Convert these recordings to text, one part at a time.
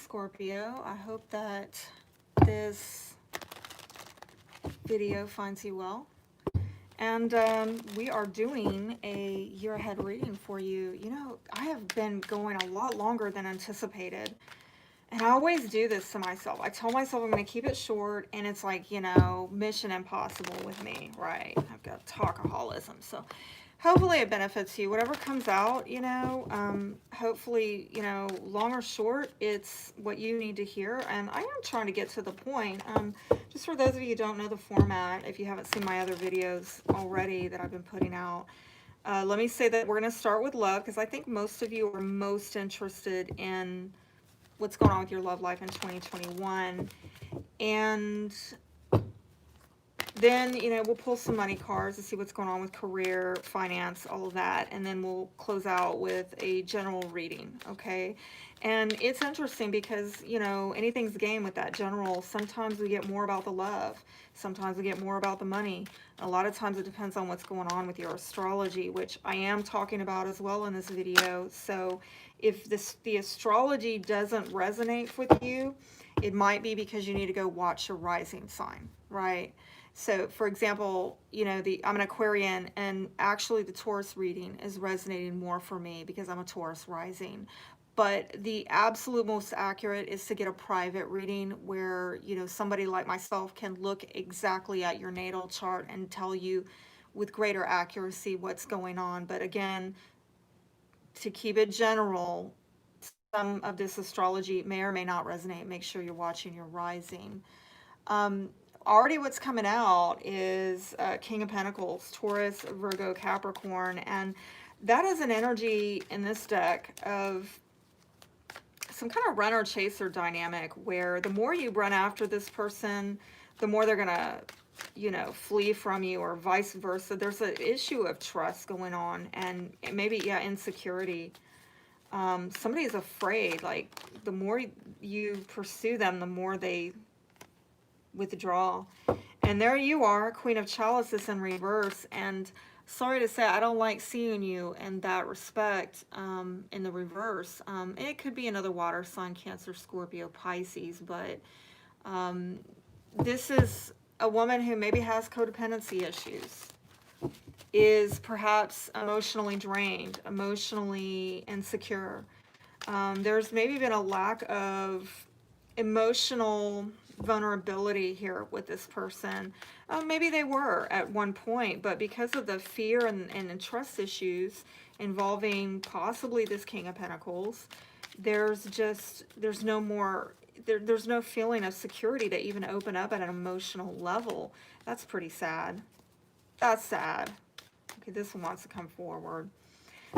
Scorpio. I hope that this video finds you well. And we are doing a year ahead reading for you. You know, I have been going a lot longer than anticipated. And I always do this to myself. I tell myself I'm going to keep it short, and it's like, mission impossible with me, right? I've got talkaholism. So hopefully it benefits you. Whatever comes out, hopefully, long or short, it's what you need to hear. And I am trying to get to the point. Just for those of you who don't know the format, if you haven't seen my other videos already that I've been putting out, let me say that we're going to start with love, because I think most of you are most interested in what's going on with your love life in 2021. And then, we'll pull some money cards to see what's going on with career, finance, all of that. And then we'll close out with a general reading, okay? And it's interesting because, anything's game with that general. Sometimes we get more about the love. Sometimes we get more about the money. A lot of times it depends on what's going on with your astrology, which I am talking about as well in this video. So if the astrology doesn't resonate with you, it might be because you need to go watch your rising sign, right? So for example, I'm an Aquarian, and actually the Taurus reading is resonating more for me because I'm a Taurus rising. But the absolute most accurate is to get a private reading where, somebody like myself can look exactly at your natal chart and tell you with greater accuracy what's going on. But again, to keep it general, some of this astrology may or may not resonate. Make sure you're watching your rising. Already what's coming out is King of Pentacles, Taurus, Virgo, Capricorn. And that is an energy in this deck of some kind of runner-chaser dynamic where the more you run after this person, the more they're going to, flee from you, or vice versa. There's an issue of trust going on, and maybe, insecurity. Somebody's afraid, like the more you pursue them, the more they withdraw. And there you are, Queen of Chalices in reverse. And sorry to say, I don't like seeing you in that respect, in the reverse. It could be another water sign, Cancer, Scorpio, Pisces, but this is a woman who maybe has codependency issues, is perhaps emotionally drained, emotionally insecure. There's maybe been a lack of emotional vulnerability here with this person. Maybe they were at one point, but because of the fear and trust issues involving possibly this King of Pentacles, there's no feeling of security to even open up at an emotional level. That's pretty sad. That's sad. Okay, this one wants to come forward.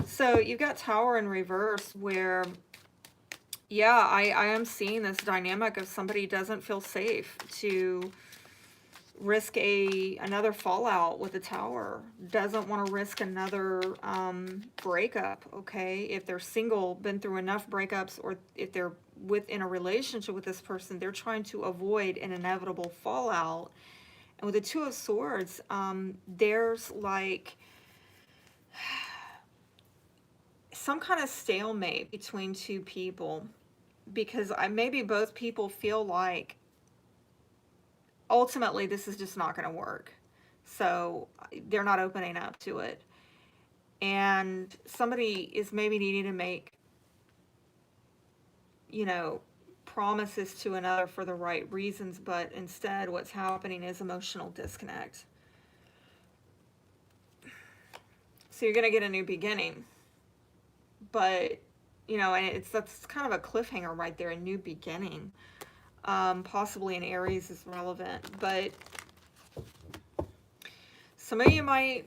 So you've got Tower in reverse where, yeah, I am seeing this dynamic of somebody doesn't feel safe to risk another fallout with the Tower, doesn't want to risk another breakup, okay? If they're single, been through enough breakups, or if they're in a relationship with this person, they're trying to avoid an inevitable fallout. And with the Two of Swords, there's like some kind of stalemate between two people, because maybe both people feel like ultimately this is just not going to work. So they're not opening up to it. And somebody is maybe needing to make, promises to another for the right reasons, but instead what's happening is emotional disconnect. So you're going to get a new beginning. But, and that's kind of a cliffhanger right there, a new beginning. Possibly in Aries is relevant, but some of you might,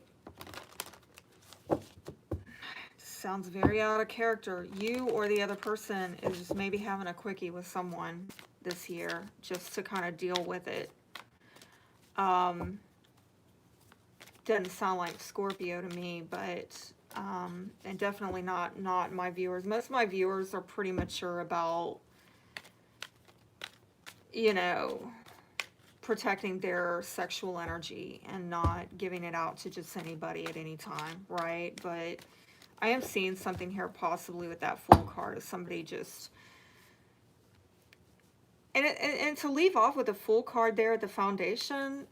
sounds very out of character, you or the other person is just maybe having a quickie with someone this year just to kind of deal with it. Doesn't sound like Scorpio to me, but and definitely not my viewers. Most of my viewers are pretty mature about, protecting their sexual energy and not giving it out to just anybody at any time, right? But I am seeing something here possibly with that Fool card, of somebody just and to leave off with a full card there at the foundation,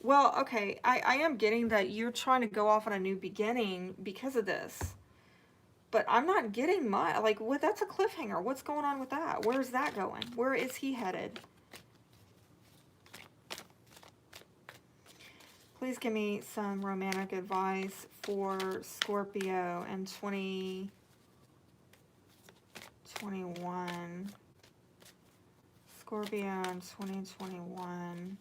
well, okay, I am getting that you're trying to go off on a new beginning because of this. But I'm not getting much. Like, what? That's a cliffhanger. What's going on with that? Where is that going? Where is he headed? Please give me some romantic advice for Scorpio in 2021. Scorpio in 2021.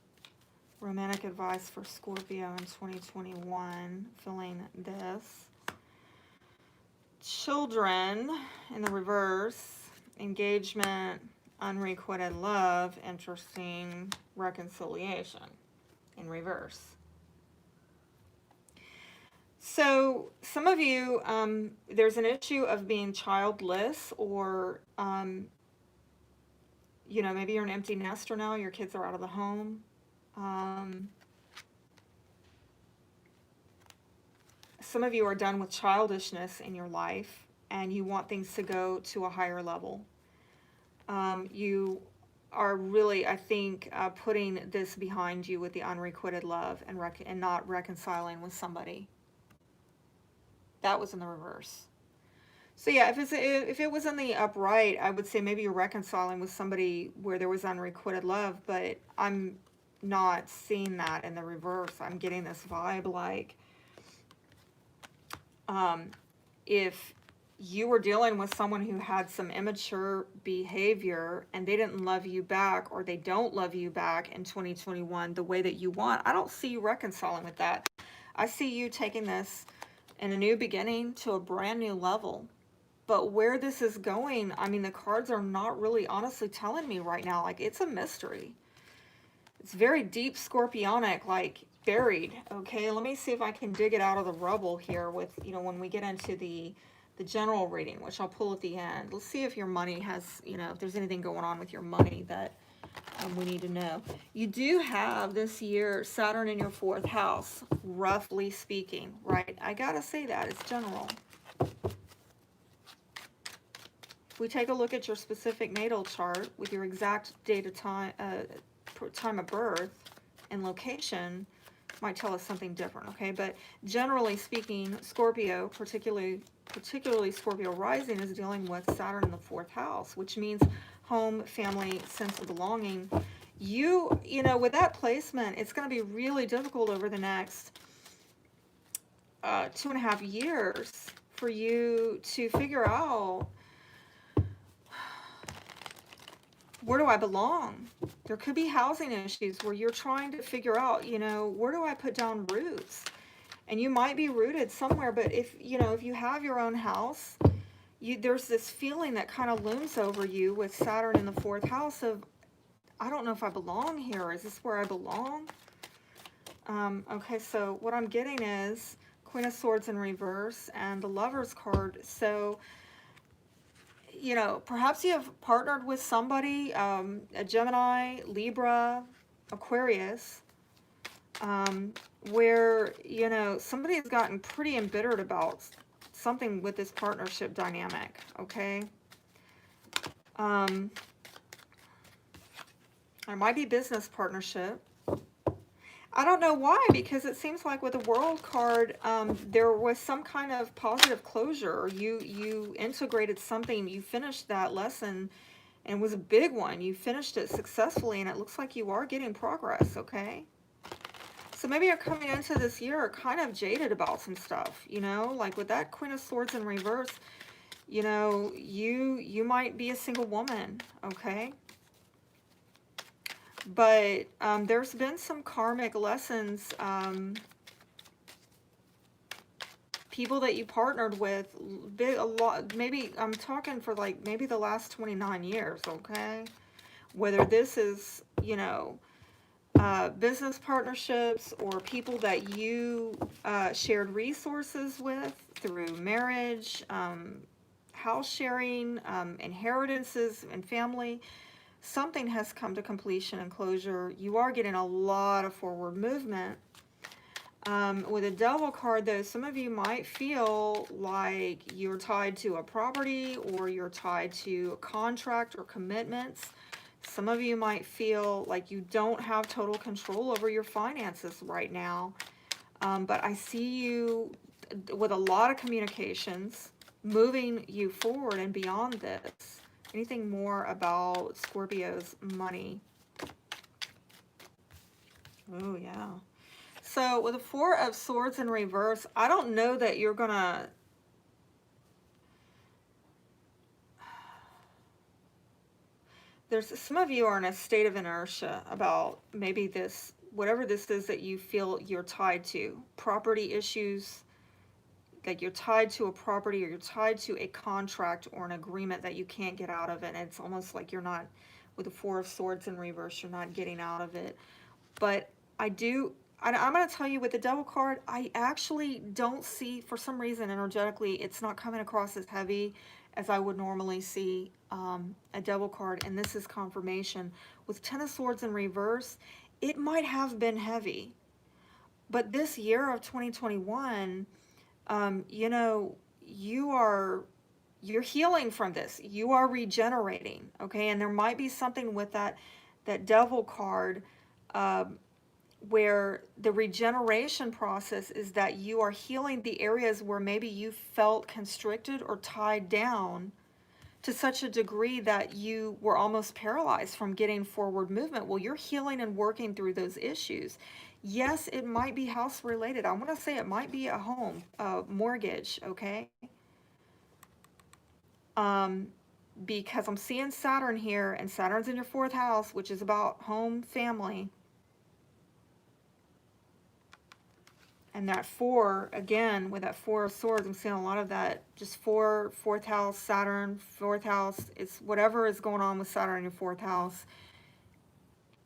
Romantic advice for Scorpio in 2021. Feeling this. Children in the reverse. Engagement, unrequited love, interesting, reconciliation in reverse. So some of you, there's an issue of being childless, or, you know, maybe you're an empty nester now, your kids are out of the home. Some of you are done with childishness in your life, and you want things to go to a higher level. You are really, I think, putting this behind you with the unrequited love and not reconciling with somebody. That was in the reverse. So yeah, if it was in the upright, I would say maybe you're reconciling with somebody where there was unrequited love, but I'm not seeing that in the reverse. I'm getting this vibe like, if you were dealing with someone who had some immature behavior and they didn't love you back, or they don't love you back in 2021 the way that you want, I don't see you reconciling with that. I see you taking this in a new beginning to a brand new level. But where this is going, I mean, the cards are not really honestly telling me right now. Like, it's a mystery. It's very deep scorpionic, like buried. Okay, let me see if I can dig it out of the rubble here with, you know, when we get into the general reading, which I'll pull at the end. Let's see if your money has, you know, if there's anything going on with your money that we need to know. You do have this year Saturn in your 4th house, roughly speaking, right? I gotta say that, it's general. If we take a look at your specific natal chart with your exact date of time of birth and location, might tell us something different, okay? But generally speaking, Scorpio, particularly Scorpio rising, is dealing with Saturn in the 4th house, which means home, family, sense of belonging. You know, with that placement, it's going to be really difficult over the next 2.5 years for you to figure out, where do I belong? There could be housing issues where you're trying to figure out, you know, where do I put down roots? And you might be rooted somewhere, but if, you know, if you have your own house, there's this feeling that kind of looms over you with Saturn in the 4th house of, I don't know if I belong here. Is this where I belong? Okay, so what I'm getting is Queen of Swords in reverse and the Lover's card. So, you know, perhaps you have partnered with somebody, a Gemini, Libra, Aquarius, where, you know, somebody has gotten pretty embittered about something with this partnership dynamic, okay? There might be business partnership. I don't know why, because it seems like with the World card, there was some kind of positive closure. You integrated something, you finished that lesson, and it was a big one. You finished it successfully, and it looks like you are getting progress, okay? So maybe you're coming into this year kind of jaded about some stuff, you know? Like with that Queen of Swords in reverse, you know, you might be a single woman, okay? But there's been some karmic lessons, people that you partnered with, a lot, maybe I'm talking for like maybe the last 29 years, okay? Whether this is, you know, business partnerships or people that you shared resources with through marriage, house sharing, inheritances and family. Something has come to completion and closure. You are getting a lot of forward movement. With a Devil card, though, some of you might feel like you're tied to a property, or you're tied to a contract or commitments Some of you might feel like you don't have total control over your finances right now. But I see you with a lot of communications moving you forward and beyond this. Anything more about Scorpio's money? Oh, yeah. So with the Four of Swords in reverse, I don't know that you're going to... There's some of you are in a state of inertia about maybe this, whatever this is that you feel you're tied to. Property issues, like you're tied to a property or you're tied to a contract or an agreement that you can't get out of it. And it's almost like you're not, with the Four of Swords in reverse, you're not getting out of it. But I'm going to tell you with the Devil card, I actually don't see, for some reason, energetically, it's not coming across as heavy as I would normally see a Devil card. And this is confirmation. With Ten of Swords in reverse, it might have been heavy. But this year of 2021, you know, you're healing from this. You are regenerating, okay? And there might be something with that Devil card where the regeneration process is that you are healing the areas where maybe you felt constricted or tied down to such a degree that you were almost paralyzed from getting forward movement. Well, you're healing and working through those issues. Yes, it might be house related. I want to say it might be a home, mortgage, okay? Because I'm seeing Saturn here, and Saturn's in your 4th house, which is about home, family. And that 4, again, with that 4 of Swords, I'm seeing a lot of that. Just 4th house, Saturn, 4th house. It's whatever is going on with Saturn in your 4th house.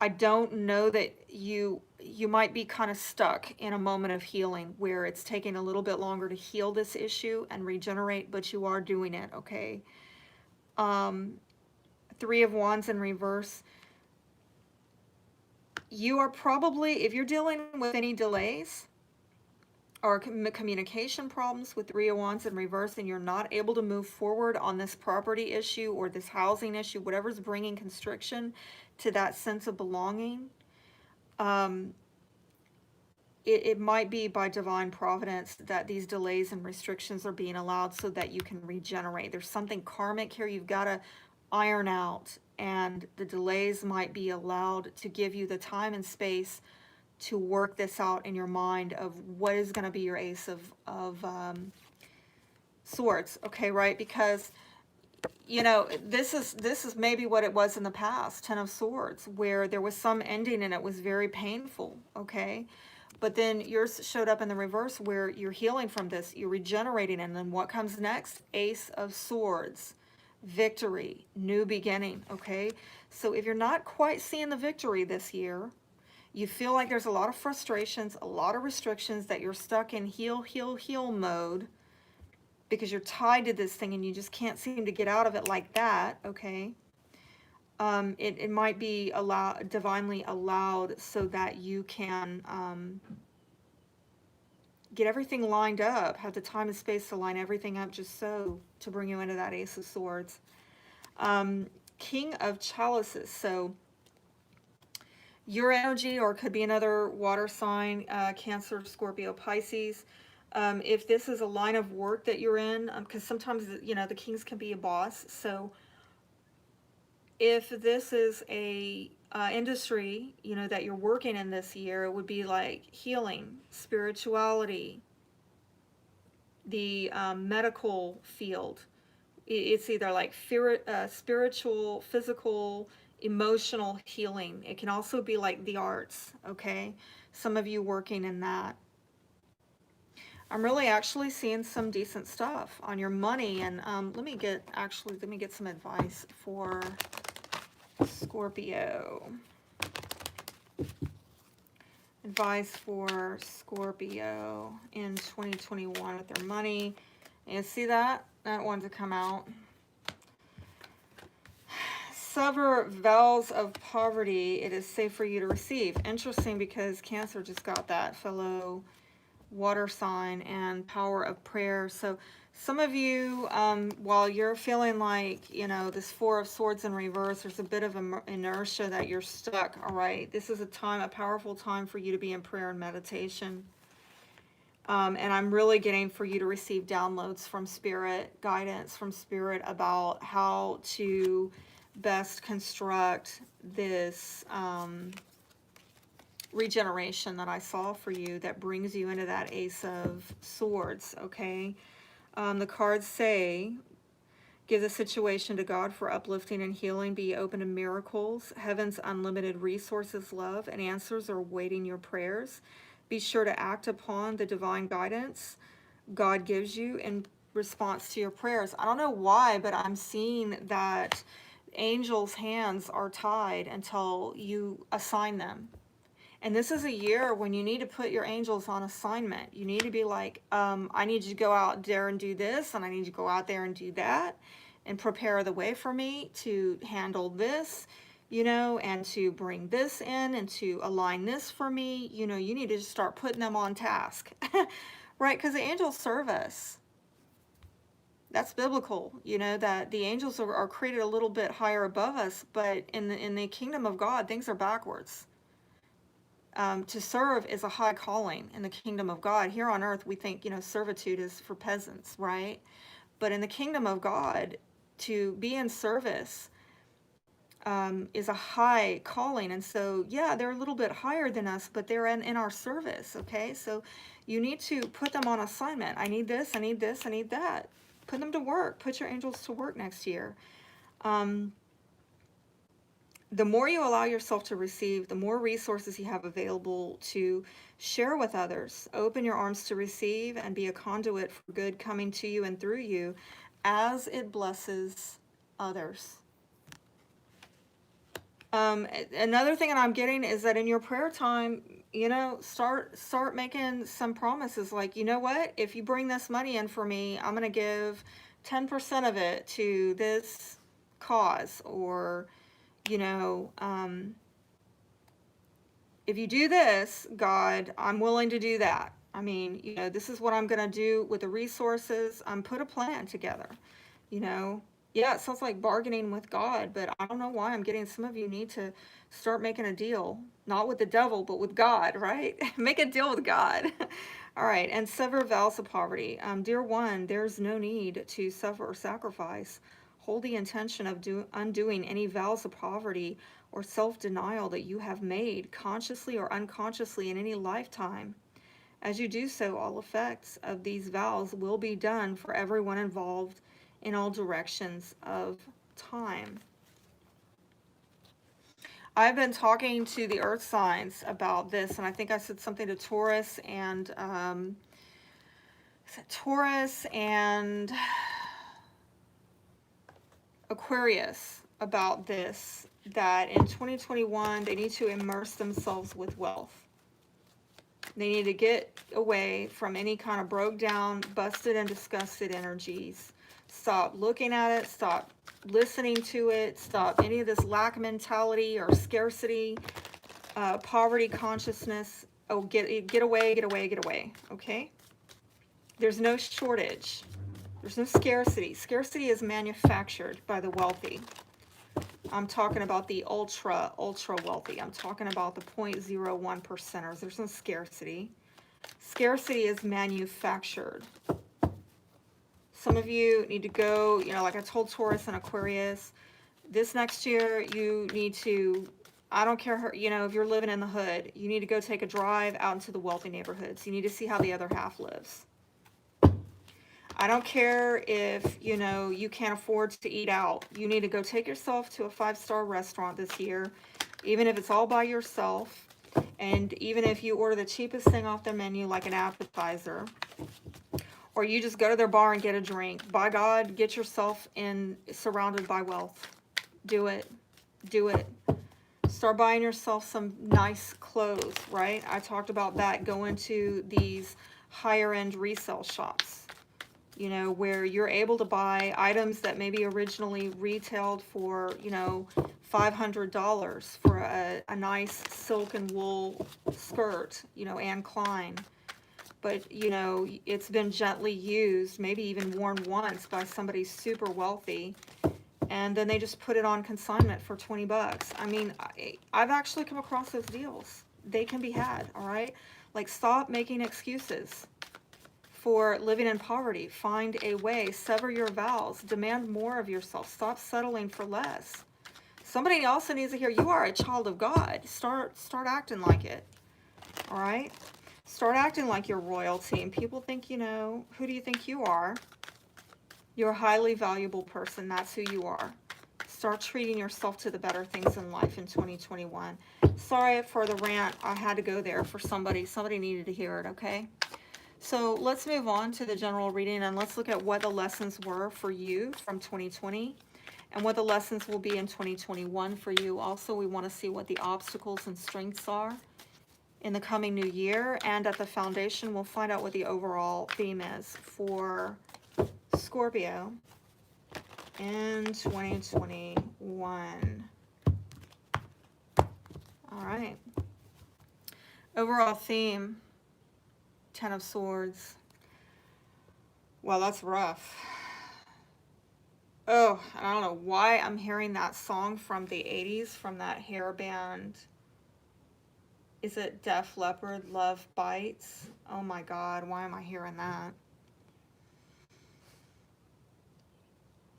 I don't know that you might be kind of stuck in a moment of healing where it's taking a little bit longer to heal this issue and regenerate, but you are doing it, okay? 3 of Wands in reverse. You are probably, if you're dealing with any delays or communication problems with 3 of Wands in reverse, and you're not able to move forward on this property issue or this housing issue, whatever's bringing constriction to that sense of belonging, it might be by divine providence that these delays and restrictions are being allowed so that you can regenerate. There's something karmic here you've got to iron out, and the delays might be allowed to give you the time and space to work this out in your mind of what is going to be your Ace of Swords, okay, right? Because, you know, this is maybe what it was in the past, 10 of Swords, where there was some ending and it was very painful, okay? But then yours showed up in the reverse where you're healing from this, you're regenerating, and then what comes next? Ace of Swords, victory, new beginning, okay? So if you're not quite seeing the victory this year, you feel like there's a lot of frustrations, a lot of restrictions, that you're stuck in heal, heal, heal mode because you're tied to this thing and you just can't seem to get out of it like that, okay? It might be divinely allowed so that you can get everything lined up, have the time and space to line everything up just so to bring you into that Ace of Swords. King of Chalices, so your energy, or it could be another water sign, Cancer, Scorpio, Pisces. If this is a line of work that you're in, because sometimes, you know, the kings can be a boss. So if this is a industry, you know, that you're working in this year, it would be like healing, spirituality, the medical field. It's either like spiritual, physical, emotional healing. It can also be like the arts, okay? Some of you working in that. I'm really actually seeing some decent stuff on your money, and let me get some advice for Scorpio. Advice for Scorpio in 2021 with their money. You see that? That one to come out. Sever vows of poverty. It is safe for you to receive. Interesting, because Cancer just got that, fellow water sign, and power of prayer. So Some of you, while you're feeling like, you know, this Four of Swords in reverse, there's a bit of inertia that you're stuck, all right? This is a time, a powerful time for you to be in prayer and meditation. And I'm really getting for you to receive downloads from Spirit, guidance from Spirit about how to best construct this regeneration that I saw for you that brings you into that Ace of Swords, okay? The cards say, give the situation to God for uplifting and healing. Be open to miracles. Heaven's unlimited resources, love, and answers are awaiting your prayers. Be sure to act upon the divine guidance God gives you in response to your prayers. I don't know why, but I'm seeing that angels' hands are tied until you assign them. And this is a year when you need to put your angels on assignment. You need to be like, I need you to go out there and do this, and I need you to go out there and do that, and prepare the way for me to handle this, you know, and to bring this in and to align this for me. You know, you need to just start putting them on task, right? Because the angels serve us. That's biblical, you know, that the angels are created a little bit higher above us, but in the kingdom of God, things are backwards. To serve is a high calling in the kingdom of God. Here on earth, we think, you know, servitude is for peasants, right? But in the kingdom of God, to be in service is a high calling. And so, yeah, they're a little bit higher than us, but they're in our service, okay? So you need to put them on assignment. I need this, I need this, I need that. Put them to work. Put your angels to work next year. The more you allow yourself to receive, the more resources you have available to share with others. Open your arms to receive and be a conduit for good coming to you and through you as it blesses others. Another thing that I'm getting is that in your prayer time, you know, start making some promises like, you know what, if you bring this money in for me, I'm going to give 10% of it to this cause, or you know, if you do this, God, I'm willing to do that. I mean, you know, this is what I'm going to do with the resources. Put a plan together, you know. Yeah, it sounds like bargaining with God, but I don't know why I'm getting some of you need to start making a deal, not with the devil, but with God, right? Make a deal with God. All right, and sever vows of poverty. Dear one, there's no need to suffer or sacrifice. Hold the intention of undoing any vows of poverty or self-denial that you have made, consciously or unconsciously, in any lifetime. As you do so, all effects of these vows will be done for everyone involved in all directions of time. I've been talking to the earth signs about this, and I think I said something to Taurus and Aquarius about this, that in 2021 they need to immerse themselves with wealth. They need to get away from any kind of broke down, busted and disgusted energies. Stop looking at it, stop listening to it, stop any of this lack mentality or scarcity, poverty consciousness. Oh, get away, okay? There's no shortage. There's no scarcity. Scarcity is manufactured by the wealthy. I'm talking about the ultra wealthy. I'm talking about the 0.01 percenters. There's no scarcity. Scarcity is manufactured. Some of you need to go, you know, like I told Taurus and Aquarius, this next year you need to, I don't care, you know, if you're living in the hood, you need to go take a drive out into the wealthy neighborhoods. You need to see how the other half lives. I don't care if, you know, you can't afford to eat out. You need to go take yourself to a 5-star restaurant this year, even if it's all by yourself. And even if you order the cheapest thing off their menu, like an appetizer, or you just go to their bar and get a drink. By God, get yourself surrounded by wealth. Do it. Do it. Start buying yourself some nice clothes, right? I talked about that. Going to these higher end resale shops, you know, where you're able to buy items that maybe originally retailed for, you know, $500 for a nice silk and wool skirt, you know, Anne Klein. but you know, it's been gently used, maybe even worn once by somebody super wealthy, and then they just put it on consignment for 20 bucks. I mean, I've actually come across those deals. They can be had, all right? Like, stop making excuses for living in poverty. Find a way, sever your vows, demand more of yourself, stop settling for less. Somebody also needs to hear you are a child of God. Start acting like it. All right? Start acting like you're royalty. And people think, you know, who do you think you are? You're a highly valuable person. That's who you are. Start treating yourself to the better things in life in 2021. Sorry for the rant. I had to go there for somebody. Somebody needed to hear it, okay? So let's move on to the general reading, and let's look at what the lessons were for you from 2020 and what the lessons will be in 2021 for you. Also, we want to see what the obstacles and strengths are in the coming new year. And at the foundation, we'll find out what the overall theme is for Scorpio in 2021. All right. Overall theme, Ten of Swords. Well, that's rough. Oh, I don't know why I'm hearing that song from the 80s, from that hair band. Is it Def Leppard, Love Bites? Oh my God, why am I hearing that?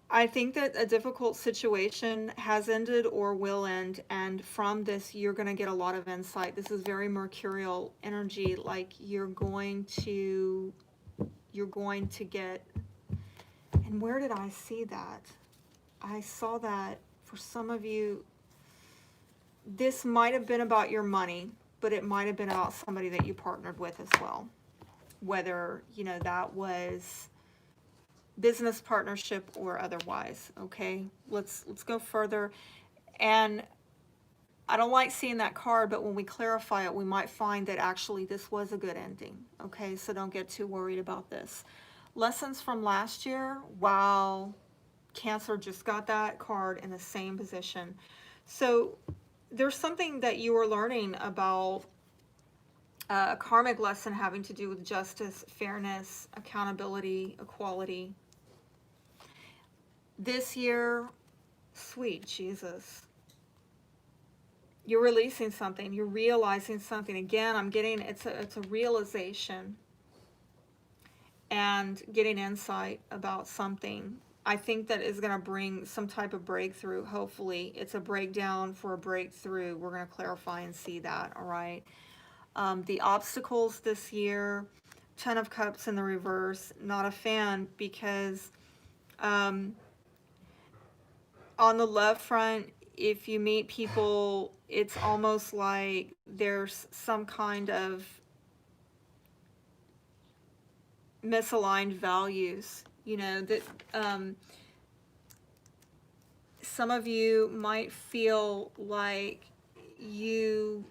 I think that a difficult situation has ended or will end, and from this you're going to get a lot of insight. This is very mercurial energy, like you're going to get. And where did I see that? I saw that for some of you, this might have been about your money, but it might have been about somebody that you partnered with as well. Whether, you know, that was business partnership or otherwise, okay? Let's go further. And I don't like seeing that card, but when we clarify it, we might find that actually this was a good ending, okay? So don't get too worried about this. Lessons from last year, wow, Cancer just got that card in the same position. So there's something that you are learning about, a karmic lesson having to do with justice, fairness, accountability, equality. This year, sweet Jesus, you're releasing something, you're realizing something. Again, I'm getting, it's a realization and getting insight about something. I think that is going to bring some type of breakthrough. Hopefully it's a breakdown for a breakthrough. We're going to clarify and see that. All right. The obstacles this year, Ten of Cups in the reverse, not a fan, because on the love front, if you meet people, it's almost like there's some kind of misaligned values, you know, that some of you might feel like you're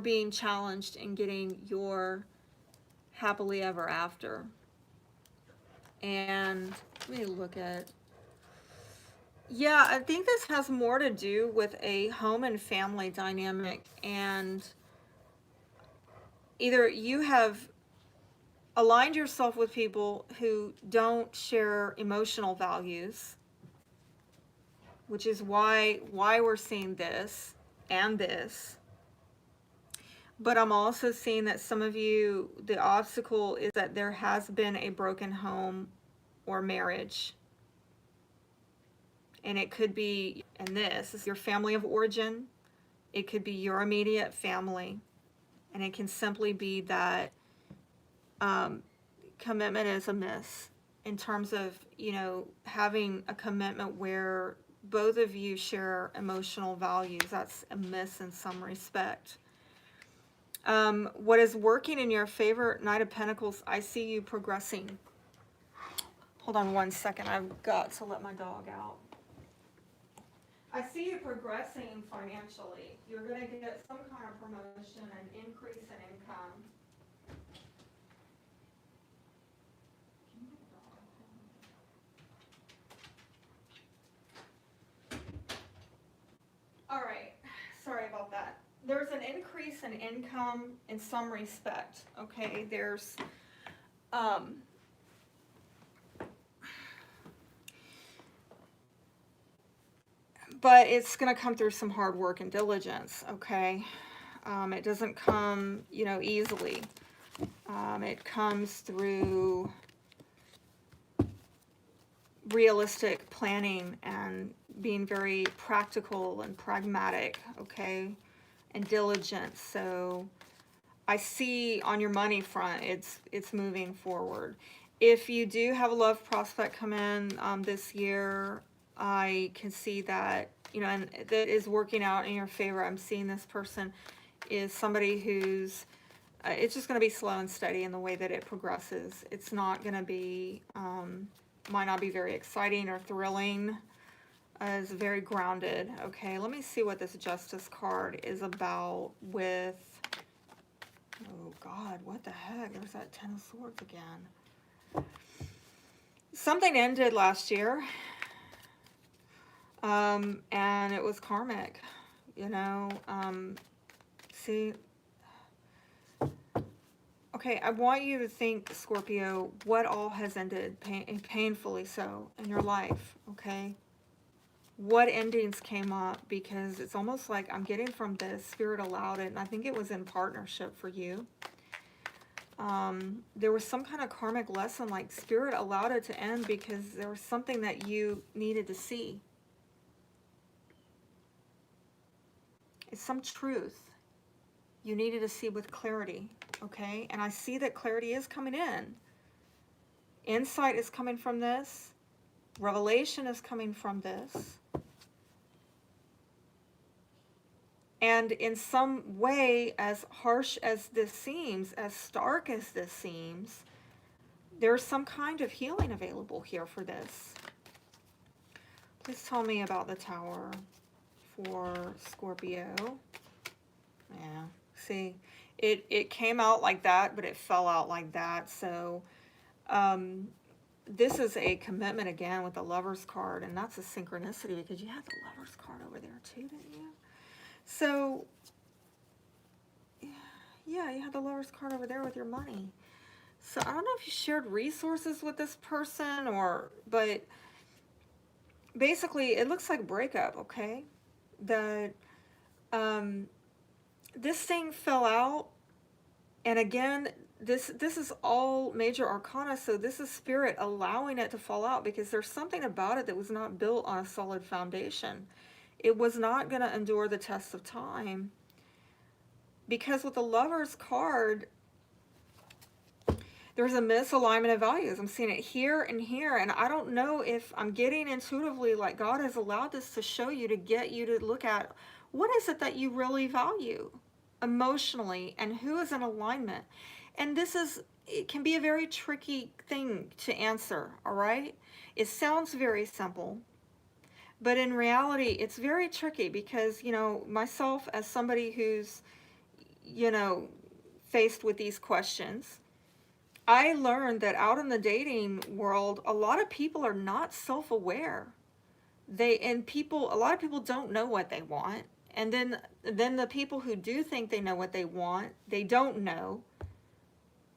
being challenged in getting your happily ever after. And let me look at, yeah, I think this has more to do with a home and family dynamic, and either you have aligned yourself with people who don't share emotional values, which is why we're seeing this and this. But I'm also seeing that some of you, the obstacle is that there has been a broken home or marriage. And it could be, and this is your family of origin. It could be your immediate family. And it can simply be that commitment is a miss in terms of, you know, having a commitment where both of you share emotional values. That's a miss in some respect. What is working in your favor, Knight of Pentacles, I see you progressing. Hold on one second. I've got to let my dog out. I see you progressing financially. You're going to get some kind of promotion and increase in income. All right. Sorry about that. there's an increase in income in some respect, okay? There's, but it's going to come through some hard work and diligence, okay? It doesn't come, you know, easily. It comes through realistic planning and being very practical and pragmatic, okay, and diligent. So I see on your money front, it's moving forward. If you do have a love prospect come in this year, I can see that, you know, and that is working out in your favor. I'm seeing this person is somebody who's, it's just going to be slow and steady in the way that it progresses. It's not going to be, might not be very exciting or thrilling. It's very grounded. Okay, let me see what this Justice card is about with, oh God, what the heck? There's that Ten of Swords again. Something ended last year, and it was karmic, you know. See, okay, I want you to think, Scorpio, what all has ended, painfully so, in your life, okay? What endings came up, because it's almost like I'm getting from this, Spirit allowed it, and I think it was in partnership for you. There was some kind of karmic lesson, like Spirit allowed it to end because there was something that you needed to see. It's some truth you needed to see with clarity, okay? And I see that clarity is coming in. Insight is coming from this. Revelation is coming from this. And in some way, as harsh as this seems, as stark as this seems, there's some kind of healing available here for this. Please tell me about the Tower for Scorpio. Yeah, see, it came out like that, but it fell out like that. So this is a commitment again with the Lover's card, and that's a synchronicity because you had the Lover's card over there too, didn't you? So, yeah, you had the Lover's card over there with your money. So I don't know if you shared resources with this person but basically it looks like breakup, okay? That this thing fell out, and again, this is all major arcana, so this is Spirit allowing it to fall out because there's something about it that was not built on a solid foundation. It was not going to endure the test of time. Because with the Lover's card, there's a misalignment of values. I'm seeing it here and here, and I don't know if I'm getting intuitively like God has allowed this to show you, to get you to look at what is it that you really value emotionally and who is in alignment. And it can be a very tricky thing to answer, all right? It sounds very simple. But in reality, it's very tricky because, you know, myself as somebody who's, you know, faced with these questions, I learned that out in the dating world, a lot of people are not self-aware. A lot of people don't know what they want. And then the people who do think they know what they want, they don't know,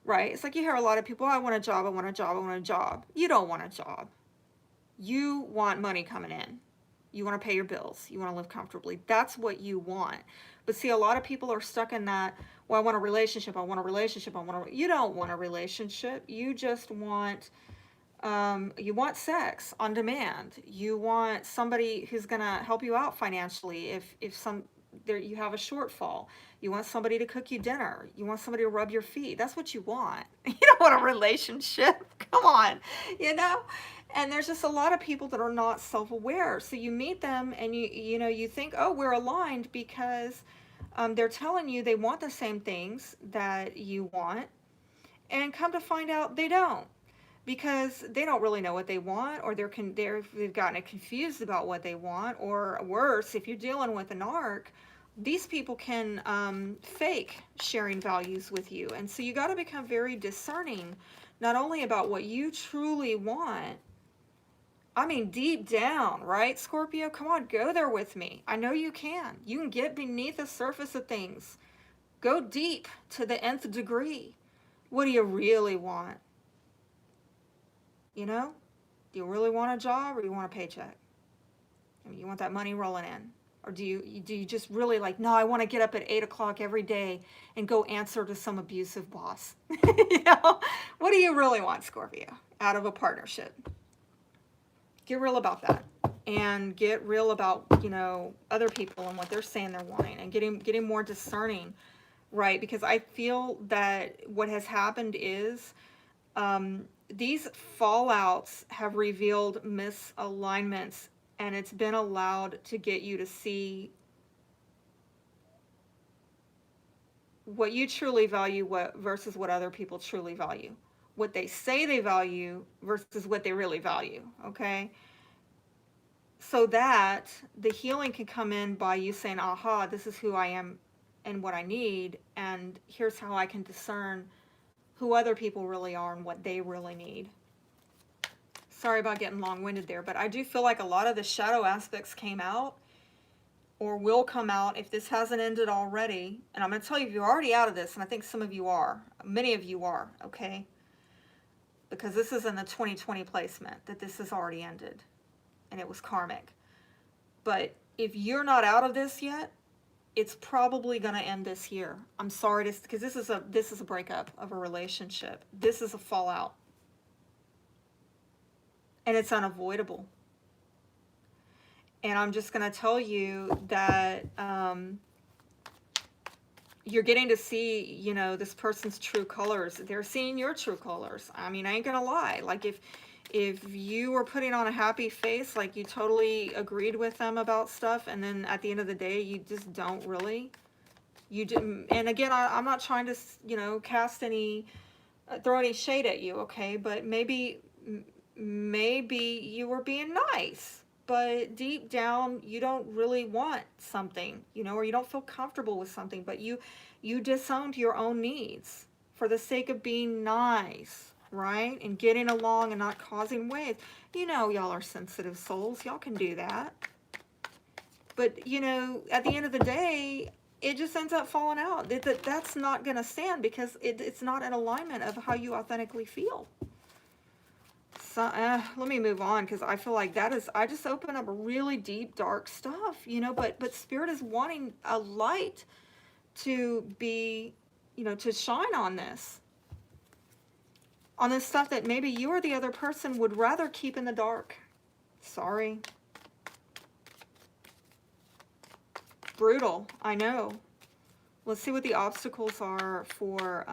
right? It's like you hear a lot of people, oh, I want a job, I want a job, I want a job. You don't want a job. You want money coming in. You want to pay your bills. You want to live comfortably. That's what you want. But see, a lot of people are stuck in that, well, I want a relationship, I want a relationship, you don't want a relationship. You just want, you want sex on demand. You want somebody who's going to help you out financially if you have a shortfall. You want somebody to cook you dinner. You want somebody to rub your feet. That's what you want. You don't want a relationship. Come on, you know? And there's just a lot of people that are not self-aware. So you meet them and you think, oh, we're aligned because they're telling you they want the same things that you want. And come to find out they don't, because they don't really know what they want, or they've gotten confused about what they want, or worse, if you're dealing with an narc, these people can fake sharing values with you. And so you got to become very discerning, not only about what you truly want, I mean, deep down, right, Scorpio? Come on, go there with me. I know you can. You can get beneath the surface of things. Go deep to the nth degree. What do you really want? You know? Do you really want a job, or do you want a paycheck? I mean, you want that money rolling in? Or do you just really like, no, I want to get up at 8 o'clock every day and go answer to some abusive boss? You know? What do you really want, Scorpio, out of a partnership? Get real about that. And get real about, other people and what they're saying they're wanting, and getting more discerning, right? Because I feel that what has happened is, these fallouts have revealed misalignments, and it's been allowed to get you to see what you truly value, versus what other people truly value, what they say they value versus what they really value. Okay, so that the healing can come in by you saying, aha, this is who I am and what I need, and here's how I can discern who other people really are and what they really need. Sorry about getting long-winded there, but I do feel like a lot of the shadow aspects came out, or will come out if this hasn't ended already. And I'm going to tell you, if you're already out of this, and I think some of you are, many of you are, okay? Because this is in the 2020 placement, that this has already ended, and it was karmic. But if you're not out of this yet, it's probably going to end this year. I'm sorry, because this is a breakup of a relationship. This is a fallout. And it's unavoidable. And I'm just going to tell you that you're getting to see, this person's true colors. They're seeing your true colors. I mean, I ain't going to lie. Like, if you were putting on a happy face, like you totally agreed with them about stuff, and then at the end of the day, you just don't really. You didn't. And again, I'm not trying to, cast any, throw any shade at you, okay? But maybe you were being nice, but deep down you don't really want something, or you don't feel comfortable with something, but you disowned your own needs for the sake of being nice, right? And getting along and not causing waves. Y'all are sensitive souls. Y'all can do that. But, at the end of the day, it just ends up falling out. That's not going to stand, because it's not in alignment of how you authentically feel. So, let me move on, because I feel like I just opened up really deep, dark stuff, but Spirit is wanting a light to be, to shine on this stuff that maybe you or the other person would rather keep in the dark. Sorry. Brutal, I know. Let's see what the obstacles are for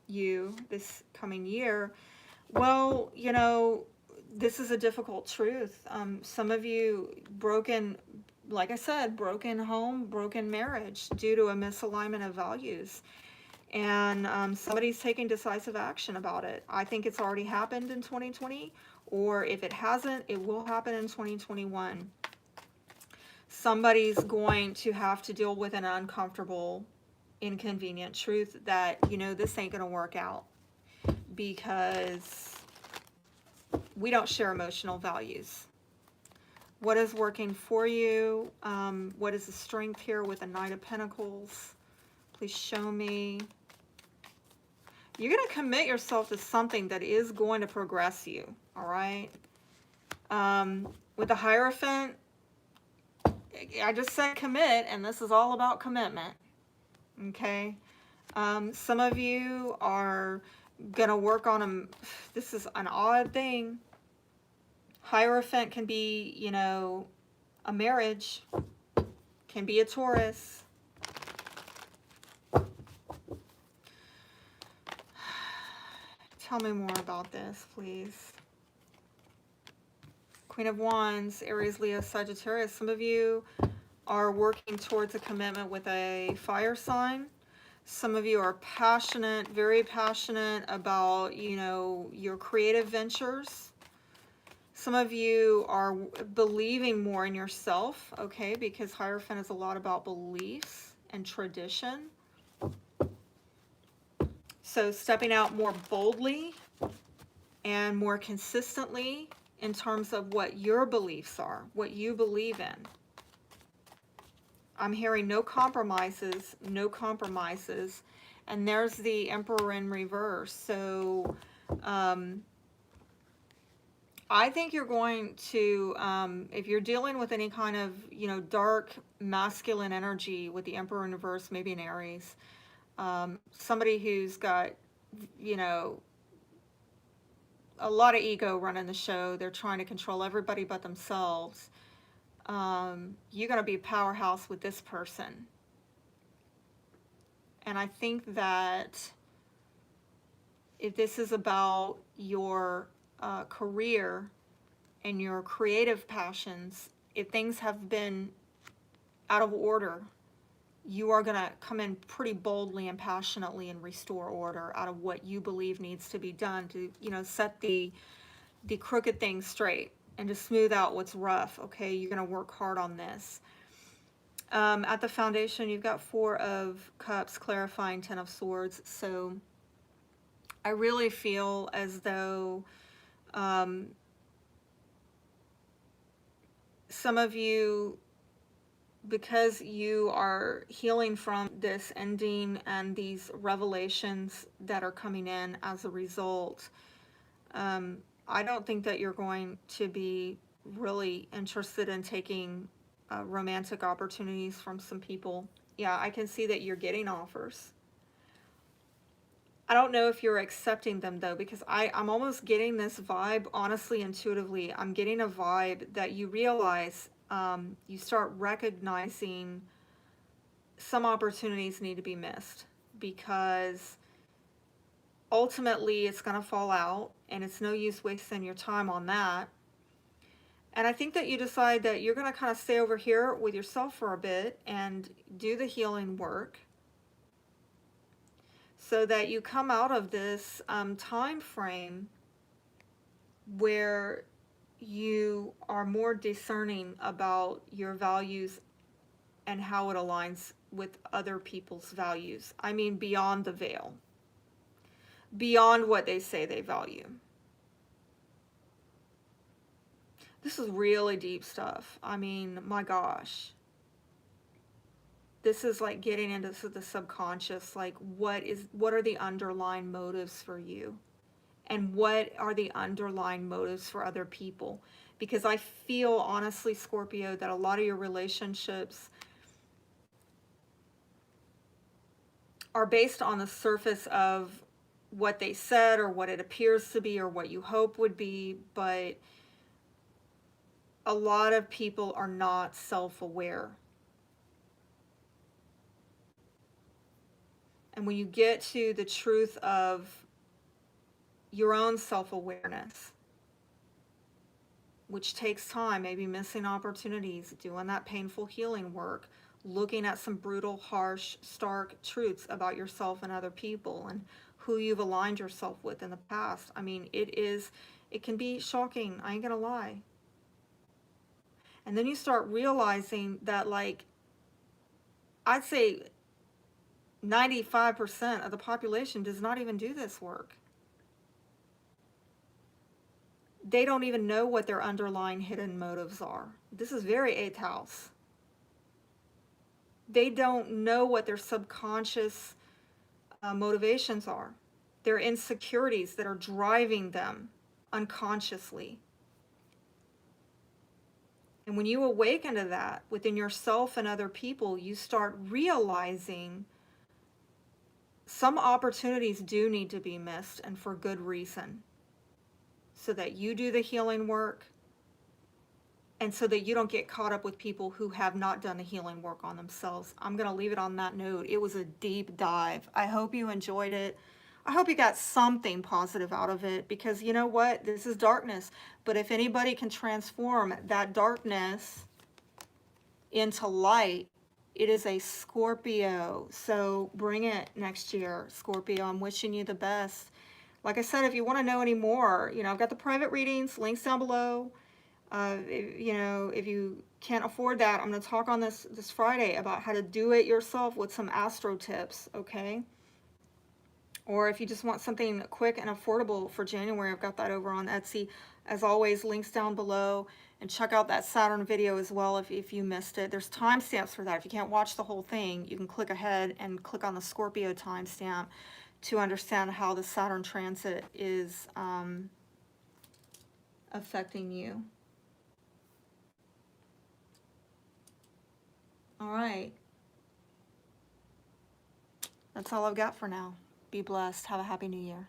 you this coming year. Well, this is a difficult truth. Some of you like I said, broken home, broken marriage due to a misalignment of values. And somebody's taking decisive action about it. I think it's already happened in 2020, or if it hasn't, it will happen in 2021. Somebody's going to have to deal with an uncomfortable, inconvenient truth that, this ain't going to work out, because we don't share emotional values. What is working for you? What is the strength here with the Knight of Pentacles? Please show me. You're going to commit yourself to something that is going to progress you, all right? With the Hierophant, I just said commit, and this is all about commitment, okay? Some of you are going to work on this is an odd thing. Hierophant can be, a marriage, can be a Taurus. Tell me more about this, please. Queen of Wands, Aries, Leo, Sagittarius. Some of you are working towards a commitment with a fire sign. Some of you are passionate, very passionate about, your creative ventures. Some of you are believing more in yourself, okay, because Hierophant is a lot about beliefs and tradition. So stepping out more boldly and more consistently in terms of what your beliefs are, what you believe in. I'm hearing no compromises, no compromises. And there's the Emperor in reverse. So I think you're going to, if you're dealing with any kind of, you know, dark masculine energy with the Emperor in reverse, maybe an Aries, somebody who's got, you know, a lot of ego running the show. They're trying to control everybody but themselves. You're going to be a powerhouse with this person. And I think that if this is about your career and your creative passions, if things have been out of order, you are going to come in pretty boldly and passionately and restore order out of what you believe needs to be done to, you know, set the crooked things straight and to smooth out what's rough. Okay, you're going to work hard on this. At the foundation, you've got 4 of Cups, clarifying 10 of Swords. So I really feel as though some of you, because you are healing from this ending and these revelations that are coming in as a result, I don't think that you're going to be really interested in taking romantic opportunities from some people. Yeah, I can see that you're getting offers. I don't know if you're accepting them though, because I'm almost getting this vibe, honestly, intuitively. I'm getting a vibe that you realize, you start recognizing some opportunities need to be missed, because ultimately it's going to fall out and it's no use wasting your time on that. And I think that you decide that you're going to kind of stay over here with yourself for a bit and do the healing work, so that you come out of this time frame where you are more discerning about your values and how it aligns with other people's values. I mean, beyond the veil, beyond what they say they value. This is really deep stuff. I mean, my gosh. This is like getting into the subconscious, like what are the underlying motives for you? And what are the underlying motives for other people? Because I feel, honestly, Scorpio, that a lot of your relationships are based on the surface of what they said or what it appears to be or what you hope would be, but a lot of people are not self-aware. And when you get to the truth of your own self-awareness, which takes time, maybe missing opportunities, doing that painful healing work, looking at some brutal, harsh, stark truths about yourself and other people and who you've aligned yourself with in the past. I mean, it can be shocking, I ain't gonna lie. And then you start realizing that, like, I'd say 95% of the population does not even do this work. They don't even know what their underlying hidden motives are. This is very 8th house. They don't know what their subconscious motivations are. Their insecurities that are driving them unconsciously. And when you awaken to that within yourself and other people, you start realizing some opportunities do need to be missed, and for good reason. So that you do the healing work, and so that you don't get caught up with people who have not done the healing work on themselves. I'm going to leave it on that note. It was a deep dive. I hope you enjoyed it. I hope you got something positive out of it, because you know what? This is darkness. But if anybody can transform that darkness into light, it is a Scorpio. So bring it next year, Scorpio. I'm wishing you the best. Like I said, if you want to know any more, I've got the private readings, links down below. If you can't afford that, I'm going to talk on this Friday about how to do it yourself with some astro tips, okay? Or if you just want something quick and affordable for January, I've got that over on Etsy. As always, links down below, and check out that Saturn video as well if you missed it. There's timestamps for that. If you can't watch the whole thing, you can click ahead and click on the Scorpio timestamp to understand how the Saturn transit is affecting you. All right. That's all I've got for now. Be blessed. Have a happy new year.